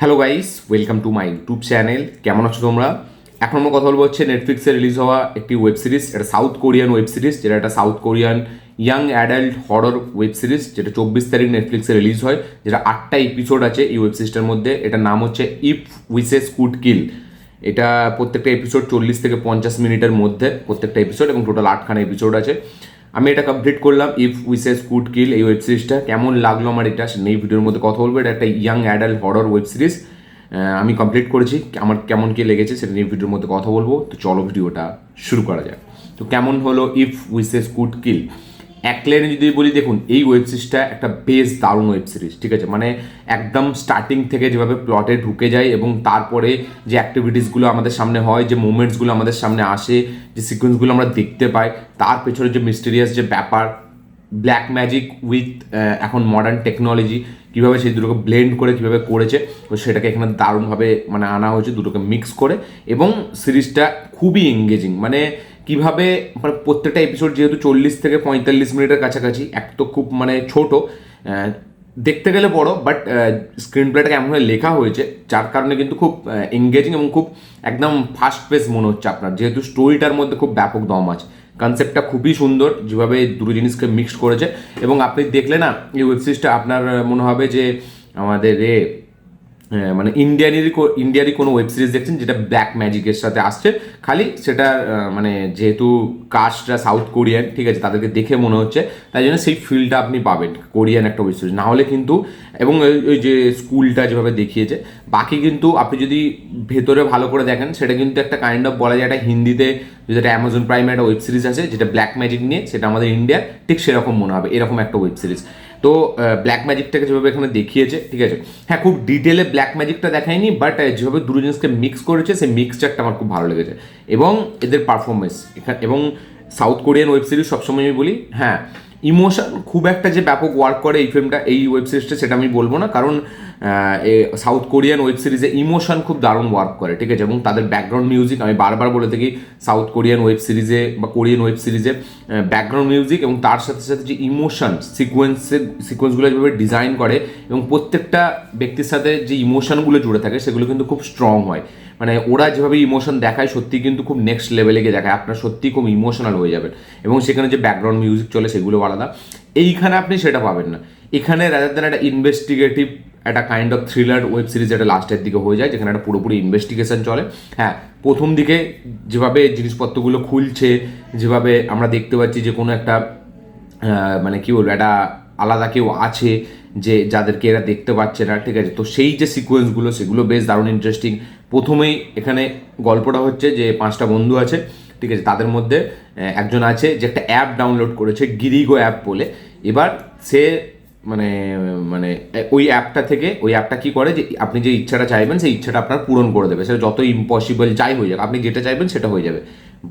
Hello guys, welcome to my YouTube channel. কেমন আছো তোমরা? এখন আমরা কথা বলবো হচ্ছে নেটফ্লিক্সে রিলিজ হওয়া একটি ওয়েব সিরিজ। এটা সাউথ কোরিয়ান ওয়েব সিরিজ, যেটা একটা south Korean young adult horror web series, যেটা 24 তারিখ নেটফ্লিক্সে রিলিজ হয়, যেটা 8টা এপিসোড আছে এই ওয়েব সিরিজটার মধ্যে। এটার নাম হচ্ছে ইফ উইসেস কুড কিল। এটা প্রত্যেকটা এপিসোড 40 থেকে 50 মিনিটের মধ্যে প্রত্যেকটা এপিসোড, এবং টোটাল 8খানা এপিসোড আছে। আমি এটা কমপ্লিট করলাম, ইফ উইসেস কুড কিল এই ওয়েব সিরিজটা। কেমন লাগলো আমার এটা এই ভিডিওর মধ্যে কথা বলবো। এটা একটা young adult horror web series. আমি কমপ্লিট করেছি, আমার কেমন কি লেগেছে সেটা নিয়ে ভিডিওর মধ্যে কথা বলবো। তো চলো ভিডিওটা শুরু করা যাক। তো কেমন হলো ইফ উইসেস কুড কিল? এক লাইনে যদি বলি, দেখুন এই ওয়েব সিরিজটা একটা বেশ দারুণ ওয়েব সিরিজ, ঠিক আছে? মানে একদম স্টার্টিং থেকে যেভাবে প্লটে ঢুকে যায় এবং তারপরে যে অ্যাক্টিভিটিসগুলো আমাদের সামনে হয়, যে মুভমেন্টসগুলো আমাদের সামনে আসে, যে সিকোয়েন্সগুলো আমরা দেখতে পাই, তার পেছনে যে মিস্টেরিয়াস যে ব্যাপার, ব্ল্যাক ম্যাজিক উইথ এখন মডার্ন টেকনোলজি, কীভাবে সেই দুটোকে ব্লেন্ড করে কীভাবে করেছে, তো সেটাকে এখানে দারুণভাবে মানে আনা হয়েছে দুটোকে মিক্স করে। এবং সিরিজটা খুবই এঙ্গেজিং, মানে কীভাবে মানে প্রত্যেকটা এপিসোড যেহেতু 40 থেকে 45 মিনিটের কাছাকাছি, এক তো খুব মানে ছোটো, দেখতে গেলে বড়, বাট স্ক্রিন প্লেটাকে এমনভাবে লেখা হয়েছে যার কারণে কিন্তু খুব এঙ্গেজিং এবং খুব একদম ফাস্ট পেস মনে হচ্ছে আপনার, যেহেতু স্টোরিটার মধ্যে খুব ব্যাপক দম আছে। কনসেপ্টটা খুবই সুন্দর যেভাবে দুটো জিনিসকে মিক্সড করেছে। এবং আপনি দেখলে না এই ওয়েব সিরিজটা, আপনার মনে হবে যে আমাদের মানে ইন্ডিয়ারই কোনো ওয়েব সিরিজ দেখছেন যেটা ব্ল্যাক ম্যাজিকের সাথে আসছে। খালি সেটা মানে যেহেতু কাস্টরা সাউথ কোরিয়ান, ঠিক আছে, তাদেরকে দেখে মনে হচ্ছে, তাই জন্য সেই ফিলটা আপনি পাবেন কোরিয়ান একটা ওয়েব সিরিজ না হলে কিন্তু। এবং ওই যে স্কুলটা যেভাবে দেখিয়েছে, বাকি কিন্তু আপনি যদি ভেতরে ভালো করে দেখেন, সেটা কিন্তু একটা কাইন্ড অফ বলা যায় একটা হিন্দিতে যদি একটা অ্যামাজন প্রাইমে একটা ওয়েব সিরিজ আছে যেটা ব্ল্যাক ম্যাজিক নিয়ে, সেটা আমাদের ইন্ডিয়ার ঠিক সেরকম মনে হবে, এরকম একটা ওয়েব সিরিজ। তো ব্ল্যাক ম্যাজিকটাকে যেভাবে এখানে দেখিয়েছে, ঠিক আছে, হ্যাঁ খুব ডিটেলে ব্ল্যাক ম্যাজিকটা দেখায়নি, বাট যেভাবে দুটো জিনিসকে মিক্স করেছে সেই মিক্সচারটা আমার খুব ভালো লেগেছে। এবং এদের পারফরমেন্স এখানে, এবং সাউথ কোরিয়ান ওয়েব সিরিজ সবসময় আমি বলি, হ্যাঁ ইমোশন খুব একটা যে ব্যাপক ওয়ার্ক করে এই ফিল্মটা, এই ওয়েব সিরিজটা, সেটা আমি বলবো না, কারণ সাউথ কোরিয়ান ওয়েব সিরিজে ইমোশন খুব দারুণ ওয়ার্ক করে, ঠিক আছে। এবং তাদের ব্যাকগ্রাউন্ড মিউজিক, আমি বারবার বলে থাকি, সাউথ কোরিয়ান ওয়েব সিরিজে বা কোরিয়ান ওয়েব সিরিজে ব্যাকগ্রাউন্ড মিউজিক এবং তার সাথে সাথে যে ইমোশন সিকোয়েন্সগুলো যেভাবে ডিজাইন করে, এবং প্রত্যেকটা ব্যক্তির সাথে যে ইমোশনগুলো জুড়ে থাকে সেগুলো কিন্তু খুব স্ট্রং হয়। মানে ওরা যেভাবে ইমোশন দেখায় সত্যি কিন্তু খুব নেক্সট লেভেলে গিয়ে দেখায়, আপনার সত্যি খুব ইমোশনাল হয়ে যাবেন। এবং সেখানে যে ব্যাকগ্রাউন্ড মিউজিক চলে সেগুলো আলাদা, এইখানে আপনি সেটা পাবেন না। এখানে রাদার দ্যান একটা ইনভেস্টিগেটিভ একটা kind of thriller web series একটা লাস্টের দিকে হয়ে যায়, যেখানে একটা পুরোপুরি ইনভেস্টিগেশন চলে। হ্যাঁ, প্রথম দিকে যেভাবে জিনিসপত্রগুলো খুলছে, যেভাবে আমরা দেখতে পাচ্ছি যে কোনো একটা মানে কী বলবো, একটা আলাদা কেউ আছে যে যাদেরকে এরা দেখতে পাচ্ছে না, ঠিক আছে, তো সেই যে সিকোয়েন্সগুলো সেগুলো বেশ দারুণ ইন্টারেস্টিং। প্রথমেই এখানে গল্পটা হচ্ছে যে 5টা বন্ধু আছে, ঠিক আছে, তাদের মধ্যে একজন আছে যে একটা অ্যাপ ডাউনলোড করেছে, গিরিগো অ্যাপ বলে। এবার সে মানে মানে ওই অ্যাপটা থেকে, ওই অ্যাপটা কী করে যে আপনি যে ইচ্ছাটা চাইবেন সেই ইচ্ছাটা আপনার পূরণ করে দেবে, সেটা যত ইম্পসিবল যাই হয়ে যাক, আপনি যেটা চাইবেন সেটা হয়ে যাবে।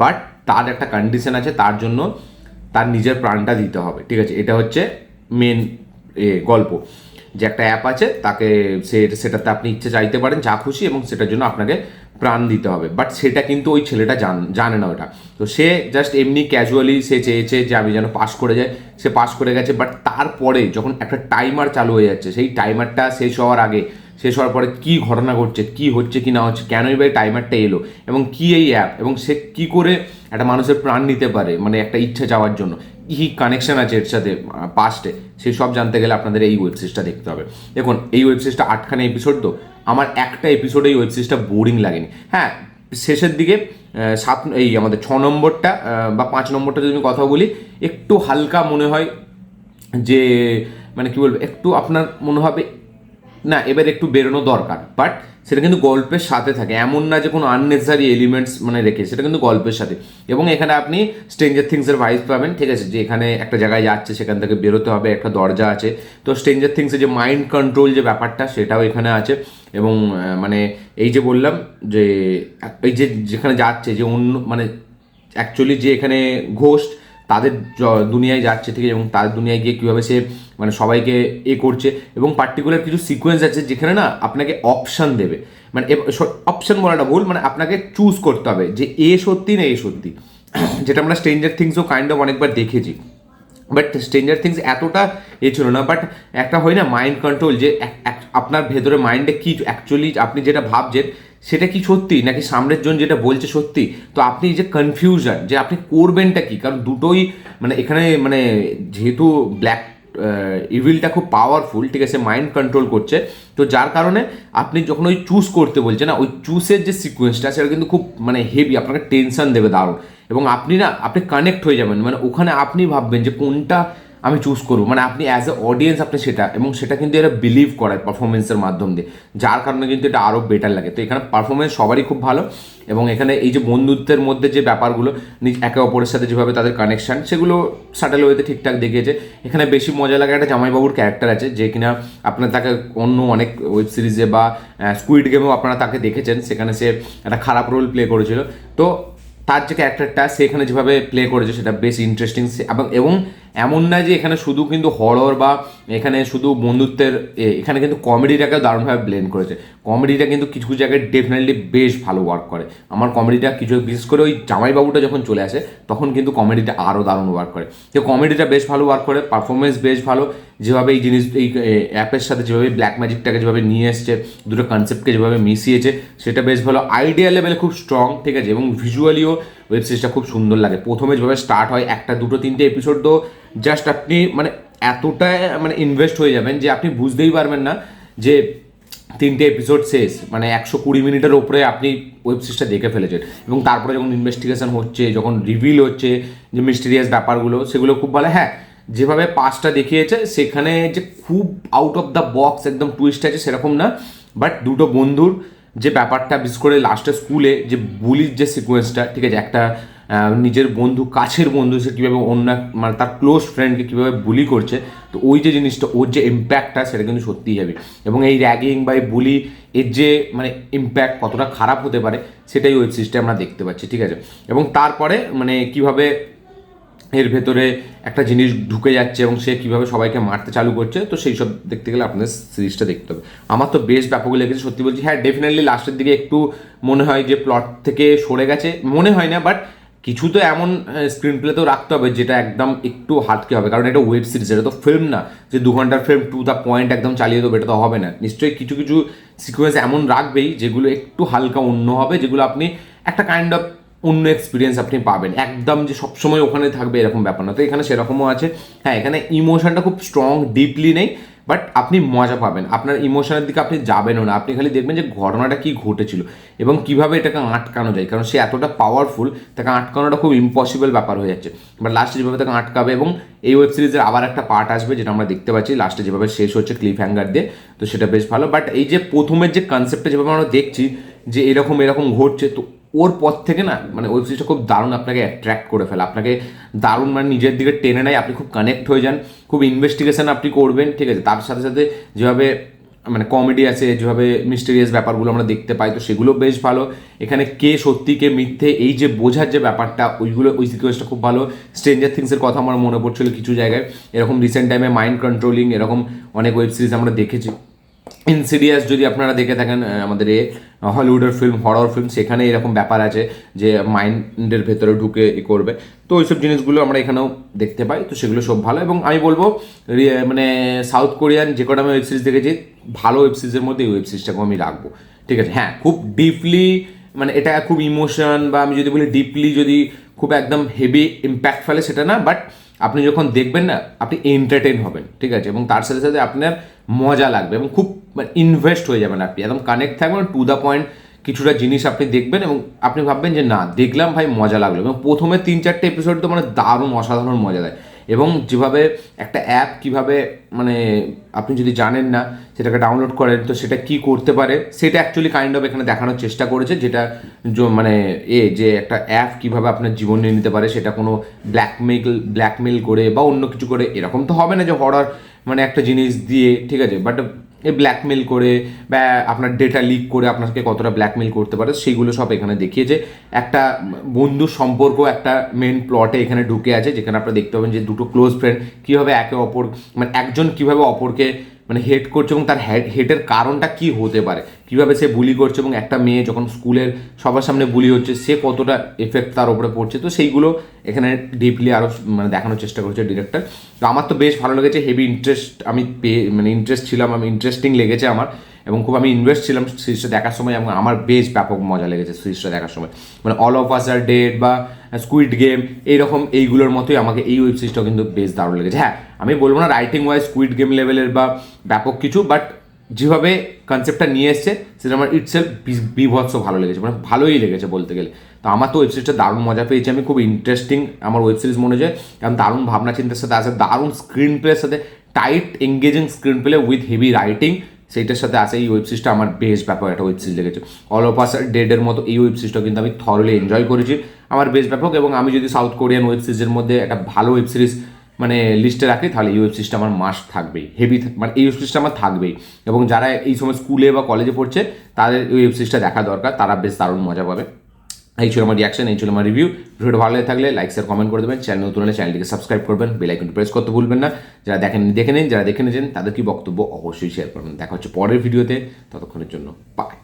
বাট তার একটা কন্ডিশন আছে, তার জন্য তার নিজের প্রাণটা দিতে হবে, ঠিক আছে। এটা হচ্ছে মেন গল্প, যে একটা অ্যাপ আছে, তাকে সেটাতে আপনি ইচ্ছে চাইতে পারেন যা খুশি, এবং সেটার জন্য আপনাকে প্রাণ দিতে হবে। বাট সেটা কিন্তু ওই ছেলেটা জানে না ওটা। তো সে জাস্ট এমনি ক্যাজুয়ালি সে চেয়েছে যে আমি যেন পাস করে যাই, সে পাস করে গেছে। বাট তারপরে যখন একটা টাইমার চালু হয়ে যাচ্ছে, সেই টাইমারটা শেষ হওয়ার আগে, শেষ হওয়ার পরে কী ঘটনা ঘটছে, কী হচ্ছে কি না হচ্ছে, কেনই বা টাইমারটা এলো, এবং কী এই অ্যাপ, এবং সে কী করে একটা মানুষের প্রাণ নিতে পারে, মানে একটা ইচ্ছা যাওয়ার জন্য কী কানেকশন আছে এর সাথে পাস্টে, সেই সব জানতে গেলে আপনাদের এই ওয়েব সিরিজটা দেখতে হবে। দেখুন এই ওয়েব সিরিজটা 8খানা এপিসোড, তো আমার একটা এপিসোডে এই ওয়েব সিরিজটা বোরিং লাগেনি। হ্যাঁ, শেষের দিকে এই আমাদের 6 নম্বরটা বা 5 নম্বরটা যদি আমি কথা বলি, একটু হালকা মনে হয় যে মানে কী বলবো, একটু আপনার মনে হবে না এবার একটু বেরোনো দরকার, বাট সেটা কিন্তু গল্পের সাথে থাকে, এমন না যে কোনো আননেসেসারি এলিমেন্টস মানে রেখে, সেটা কিন্তু গল্পের সাথে। এবং এখানে আপনি স্ট্রেঞ্জার থিংসের ভাইস পাবেন, ঠিক আছে, যে এখানে একটা জায়গায় যাচ্ছে, সেখান থেকে বেরোতে হবে, একটা দরজা আছে, তো স্ট্রেঞ্জার থিংসের যে মাইন্ড কন্ট্রোল যে ব্যাপারটা সেটাও এখানে আছে। এবং মানে এই যে বললাম যে এই যে যেখানে যাচ্ছে যে অন্য মানে অ্যাকচুয়ালি যে এখানে ঘোস্ট তাদের দুনিয়ায় যাচ্ছে, ঠিক আছে, এবং তার দুনিয়ায় গিয়ে কীভাবে সে মানে সবাইকে করছে। এবং পার্টিকুলার কিছু সিকোয়েন্স আছে যেখানে না আপনাকে অপশান দেবে, মানে অপশান বলাটা ভুল, মানে আপনাকে চুজ করতে হবে যে এ সত্যি না এ সত্যি, যেটা আমরা স্ট্রেঞ্জার থিংসও কাইন্ড অফ অনেকবার দেখেছি। বাট স্ট্রেঞ্জার থিংস এতটা ছিল না, বাট একটা হয় না মাইন্ড কন্ট্রোল, যে আপনার ভেতরে মাইন্ডে কি অ্যাকচুয়ালি আপনি যেটা ভাবছেন সেটা কি সত্যি নাকি সামনের জন যেটা বলছে সত্যি। তো আপনি যে কনফিউশন যে আপনি করবেনটা কি, কারণ দুটোই মানে এখানে মানে যেহেতু ব্ল্যাক ইভিলটা খুব পাওয়ারফুল, ঠিক আছে, মাইন্ড কন্ট্রোল করছে, তো যার কারণে আপনি যখন ওই চুজ করতে বলছে না, ওই চুজের যে সিকোয়েন্সটা সেটা কিন্তু খুব মানে হেভি, আপনাকে টেনশন দেবে দারুণ, এবং আপনি কানেক্ট হয়ে যাবেন, মানে ওখানে আপনি ভাববেন যে কোনটা আমি চুজ করবো, মানে আপনি অ্যাজ এ অডিয়েন্স আপনি সেটা, এবং সেটা কিন্তু এরা বিলিভ করায় পারফরমেন্সের মাধ্যম দিয়ে, যার কারণে কিন্তু এটা আরও বেটার লাগে। তো এখানে পারফরমেন্স সবারই খুব ভালো, এবং এখানে এই যে বন্ধুত্বের মধ্যে যে ব্যাপারগুলো একে অপরের সাথে যেভাবে তাদের কানেকশন, সেগুলো স্যাটেল ওয়েতে ঠিকঠাক দেখিয়েছে। এখানে বেশি মজা লাগে একটা জামাইবাবুর ক্যারেক্টার আছে, যে কিনা আপনার তাকে অন্য অনেক ওয়েব সিরিজে বা স্কুইড গেমেও আপনারা তাকে দেখেছেন, সেখানে সে একটা খারাপ রোল প্লে করেছিল। তো তার যে ক্যারেক্টারটা সেখানে যেভাবে প্লে করেছে সেটা বেশ ইন্টারেস্টিং, এবং এমন না যে এখানে শুধু কিন্তু হরর বা এখানে শুধু বন্ধুত্বের, এখানে কিন্তু কমেডিটাকে দারুণভাবে ব্লেন্ড করেছে। কমেডিটা কিন্তু কিছু কিছু জায়গায় ডেফিনেটলি বেশ ভালো ওয়ার্ক করে। আমার কমেডিটা কিছু, বিশেষ করে ওই জামাইবাবুটা যখন চলে আসে তখন কিন্তু কমেডিটা আরও দারুণ ওয়ার্ক করে। তো কমেডিটা বেশ ভালো ওয়ার্ক করে, পারফরমেন্স বেশ ভালো, যেভাবে এই জিনিস এই অ্যাপের সাথে যেভাবে ব্ল্যাক ম্যাজিকটাকে যেভাবে নিয়ে এসছে, দুটো কনসেপ্টকে যেভাবে মিশিয়েছে সেটা বেশ ভালো, আইডিয়া লেভেলে খুব স্ট্রং, ঠিক আছে, এবং ভিজুয়ালিও ওয়েব সিরিজটা খুব সুন্দর লাগে। প্রথমে যেভাবে স্টার্ট হয়, একটা দুটো তিনটে এপিসোড তো জাস্ট আপনি মানে এতটাই মানে ইনভেস্ট হয়ে যাবেন যে আপনি বুঝতেই পারবেন না যে তিনটে এপিসোড শেষ, মানে 120 মিনিটের ওপরে আপনি ওয়েব সিরিজটা দেখে ফেলেছেন। এবং তারপরে যখন ইনভেস্টিগেশন হচ্ছে, যখন রিভিল হচ্ছে যে মিস্টিরিয়াস ব্যাপারগুলো, সেগুলো খুব ভালো। হ্যাঁ, যেভাবে পাসটা দেখিয়েছে সেখানে যে খুব আউট অফ দ্য বক্স একদম টুইস্ট আছে সেরকম না, বাট দুটো বন্ধুর যে ব্যাপারটা, বিশেষ করে লাস্টে স্কুলে যে বুলির যে সিকোয়েন্সটা, ঠিক আছে, একটা নিজের বন্ধু, কাছের বন্ধু, সে কীভাবে অন্য মানে তার ক্লোজ ফ্রেন্ডকে কীভাবে বুলি করছে, তো ওই যে জিনিসটা, ওর যে ইম্প্যাক্টটা সেটা কিন্তু সত্যিই হবে। এবং এই র্যাগিং বা এই বুলি এর যে মানে ইম্প্যাক্ট কতটা খারাপ হতে পারে সেটাই ওয়েব সিরিজটা আমরা দেখতে পাচ্ছি, ঠিক আছে। এবং তারপরে মানে কীভাবে এর ভেতরে একটা জিনিস ঢুকে যাচ্ছে এবং সে কীভাবে সবাইকে মারতে চালু করছে, তো সেই সব দেখতে গেলে আপনাদের সিরিজটা দেখতে হবে। আমার তো বেশ ব্যাপক লেগেছে সত্যি বলছি। হ্যাঁ, ডেফিনেটলি লাস্টের দিকে একটু মনে হয় যে প্লট থেকে সরে গেছে, মনে হয় না, বাট কিছু তো এমন স্ক্রিন প্লেতেও রাখতে হবে যেটা একদম একটু হাতকে হবে, কারণ এটা ওয়েব সিরিজ, এটা তো ফিল্ম না যে 2 ঘন্টার ফিল্ম টু দ্য পয়েন্ট একদম চালিয়ে দেবো, এটা তো হবে না। নিশ্চয়ই কিছু কিছু সিকোয়েন্স এমন রাখবেই যেগুলো একটু হালকা অন্য হবে, যেগুলো আপনি একটা কাইন্ড অফ অন্য এক্সপিরিয়েন্স আপনি পাবেন, একদম যে সবসময় ওখানে থাকবে এরকম ব্যাপার না। তো এখানে সেরকমও আছে। হ্যাঁ, এখানে ইমোশনটা খুব স্ট্রং ডিপলি নেই, বাট আপনি মজা পাবেন, আপনার ইমোশনের দিকে আপনি যাবেনও না, আপনি খালি দেখবেন যে ঘটনাটা কী ঘটেছিল এবং কীভাবে এটাকে আটকানো যায়, কারণ সে এতটা পাওয়ারফুল, তাকে আটকানোটা খুব ইম্পসিবল ব্যাপার হয়ে যাচ্ছে। বাট লাস্টে যেভাবে তাকে আটকাবে, এবং এই ওয়েব সিরিজের আবার একটা পার্ট আসবে যেটা আমরা দেখতে পাচ্ছি লাস্টে যেভাবে শেষ হচ্ছে ক্লিফ হ্যাঙ্গার দিয়ে, তো সেটা বেশ ভালো। বাট এই যে প্রথমের যে কনসেপ্টটা যেভাবে আমরা দেখছি যে এরকম এরকম ঘটছে, তো ওর পর থেকে না মানে ওয়েব সিরিজটা খুব দারুণ আপনাকে অ্যাট্রাক্ট করে ফেলে, আপনাকে দারুণ মানে নিজের দিকে টেনে নেয়, আপনি খুব কানেক্ট হয়ে যান, খুব ইনভেস্টিগেশন আপনি করবেন, ঠিক আছে। তার সাথে সাথে যেভাবে মানে কমেডি আছে, যেভাবে মিস্টেরিয়াস ব্যাপারগুলো আমরা দেখতে পাই, তো সেগুলো বেশ ভালো। এখানে কে সত্যি কে মিথ্যে এই যে বোঝার যে ব্যাপারটা, ওই সিকোয়েন্সটা খুব ভালো। স্ট্রেঞ্জার থিংসের কথা আমার মনে পড়ছিল কিছু জায়গায়, এরকম রিসেন্ট টাইমে মাইন্ড কন্ট্রোলিং এরকম অনেক ওয়েব সিরিজ আমরা দেখেছি। ইনসিডিয়াস যদি আপনারা দেখে থাকেন, আমাদের হলিউডের ফিল্ম, হরর ফিল্ম, সেখানে এরকম ব্যাপার আছে যে মাইন্ডের ভেতরে ঢুকে করবে, তো ওইসব জিনিসগুলো আমরা এখানেও দেখতে পাই, তো সেগুলো সব ভালো। এবং আমি বলবো মানে সাউথ কোরিয়ান যে কটা আমি ওয়েব সিরিজ দেখেছি, ভালো ওয়েব সিরিজের মধ্যে এই ওয়েব সিরিজটাকেও আমি রাখবো, ঠিক আছে। হ্যাঁ, খুব ডিপলি মানে এটা খুব ইমোশন, বা আমি যদি বলি ডিপলি যদি খুব একদম হেভি ইম্প্যাক্ট ফেলে সেটা না, বাট আপনি যখন দেখবেন না আপনি এন্টারটেন হবেন, ঠিক আছে, এবং তার সাথে সাথে আপনার মজা লাগবে এবং খুব ইনভেস্ট হয়ে যাবেন, আপনি একদম কানেক্ট থাকবেন টু দ্য পয়েন্ট, কিছুটা জিনিস আপনি দেখবেন এবং আপনি ভাববেন যে না দেখলাম ভাই মজা লাগলো। এবং প্রথমে 3-4টে এপিসোড তো মানে দারুণ অসাধারণ মজা দেয়, এবং যেভাবে একটা অ্যাপ কিভাবে মানে আপনি যদি জানেন না সেটাকে ডাউনলোড করেন তো সেটা কি করতে পারে, সেটা অ্যাকচুয়ালি কাইন্ড অফ এখানে দেখানোর চেষ্টা করেছে, যেটা মানে যে একটা অ্যাপ কিভাবে আপনার জীবন নিয়ে নিতে পারে, সেটা কোনো ব্ল্যাকমেল করে বা অন্য কিছু করে এরকম তো হবে না যে হরর মানে একটা জিনিস দিয়ে, ঠিক আছে, বাট এ ব্ল্যাকমেল করে বা আপনার ডেটা লিক করে আপনাকে কতটা ব্ল্যাকমেল করতে পারে সেইগুলো সব এখানে দেখিয়েছে। একটা বন্ধুর সম্পর্ক একটা মেন প্লটে এখানে ঢুকে আছে, যেখানে আপনারা দেখতে পাবেন যে দুটো ক্লোজ ফ্রেন্ড কীভাবে একে অপর মানে একজন কীভাবে অপরকে মানে হেট করছে এবং তার হেটের কারণটা কি হতে পারে, কীভাবে সে বুলি করছে এবং একটা মেয়ে যখন স্কুলের সবার সামনে বুলি হচ্ছে সে কতটা এফেক্ট তার উপরে পড়ছে, তো সেইগুলো এখানে ডিপলি আরও মানে দেখানোর চেষ্টা করছে ডিরেক্টর। তো আমার তো বেশ ভালো লেগেছে, হেভি ইন্টারেস্ট আমি মানে ইন্টারেস্ট ছিলাম, আমি ইন্টারেস্টিং লেগেছে আমার, এবং খুব আমি ইনভেস্ট ছিলাম সিরিজটা দেখার সময়, এবং আমার বেশ ব্যাপক মজা লেগেছে সিরিজটা দেখার সময়। মানে all of us are dead বা স্কুইড গেম এইরকম এইগুলোর মতোই আমাকে এই ওয়েব সিরিজটাও কিন্তু বেশ দারুণ লেগেছে। হ্যাঁ, আমি বলবো না রাইটিং ওয়াইজ স্কুইড গেম লেভেলের বা ব্যাপক কিছু, বাট যেভাবে কনসেপ্টটা নিয়ে এসছে সেটা আমার ইটসেলফ বিভৎস ভালো লেগেছে, মানে ভালোই লেগেছে বলতে গেলে। তো আমার তো ওয়েব সিরিজটা দারুণ মজা পেয়েছি, আমি খুব ইন্টারেস্টিং আমার ওয়েব সিরিজ মনে হয়, কারণ দারুণ ভাবনা চিন্তার সাথে আছে, দারুণ স্ক্রিন প্লের সাথে, tight engaging screen play with heavy writing, সেইটার সাথে আছে এই ওয়েব সিরিজটা আমার বেশ ব্যাপক একটা ওয়েব সিরিজ লেগেছে। অল অফ আস ডেডের মতো এই ওয়েব সিরিজটা কিন্তু আমি থরলি এনজয় করেছি, আমার বেশ ব্যাপক। এবং আমি যদি সাউথ কোরিয়ান ওয়েব সিরিজের মধ্যে একটা ভালো ওয়েব সিরিজ মানে লিস্টে রাখি, তাহলে এই ওয়েব সিরিজটা আমার মাস্ট থাকবেই, হেভি মানে এই ওয়েব সিরিজটা আমার থাকবেই। এবং যারা এই সময় স্কুলে বা কলেজে পড়ছে তাদের এই ওয়েব সিরিজটা দেখা দরকার, তারা বেশ দারুণ মজা পাবে। এই ছিল আমার রিয়াকশন, এই ছিল আমার রিভিউ। ভিডিওটা ভালো লাগে থাকলে লাইক শেয়ার কমেন্ট করে দেবেন, চ্যানেল নতুন হলে চ্যানেলটিকে সাবস্ক্রাইব করবেন, বেল আইকনটি প্রেস করতে ভুলবেন না। যারা দেখে নিন, যারা দেখে নিয়েছেন তাদের কি বক্তব্য অবশ্যই শেয়ার করবেন। দেখা হচ্ছে পরের ভিডিওতে, ততক্ষণের জন্য বাই।